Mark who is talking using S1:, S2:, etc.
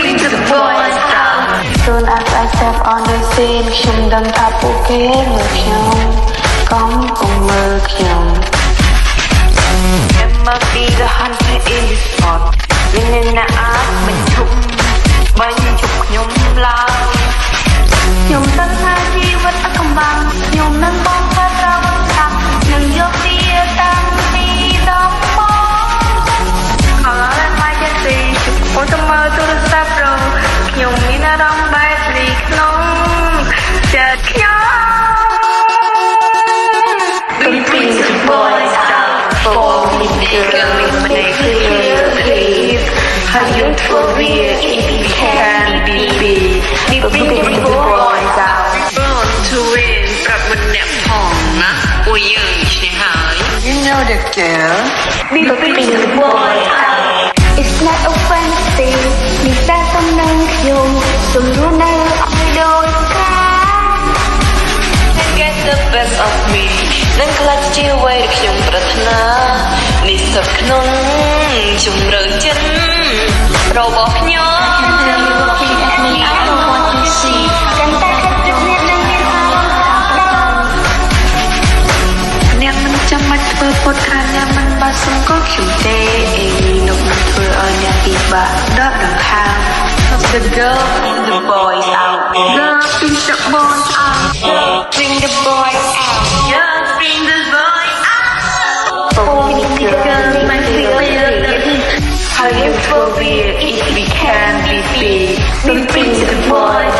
S1: bring the boys down
S2: Soon as I step on the scene ខ្ញុំដឹងថាពួកគេមើលខ្ញុំកំពុងមើលខ្ញុំ There must be the hunter in the spot មានអ្នកណាអាចមិនឈប់បាញ់ជប់ខ្ញុំឡើយខ្ញុំដឹងថាជីវិតអកំបាំងខ្ញុំនឹងបងផាត់រកថានឹងយកវាតាំងពីដល់មកអរ៉ាម៉ាយទីអូនទៅមើលទូរស័ព្ទរងខ្ញុំមានអារម្មណ៍បែបនេះក្នុងចិត្តខ្ញុំ
S1: Bring the boys down For me girl make clear please How you for real if you can be big Bring the boys down
S3: Born to win ប្រាប់មិនអ្នកផងណាពួកយើងឈ្នះហើយ
S4: You know the girl
S1: Bring the boys down
S2: It's not a fantasy នេះតែសំណឹងខ្ញុំសូមរស់នៅឲ្យដូចកាល
S3: Get the best of me នឹងក្លាយជាអ្វីដែលខ្ញុំប្រាថ្នានេះសុទ្ធក្នុងជំរឿនចិត្តរបស់ខ្ញុំ
S2: I don't want to see កាន់តែគិតពីអ្នកនឹងមានអារម្មណ៍អ្នកមិនចាំបាច់ធ្វើពុតខានអ្នកមិនបាច់សុំក៏ខ្ញុំទេនោះនឹងធ្វើឲ្យអ្នកពិបាកដកដង្ហើម
S3: The girl bring the boys out
S2: Girl bring the boys out Bring the boys out
S3: Girl bring the boys out
S2: For me girl my clear
S1: How you for real if we can be big Bring the boys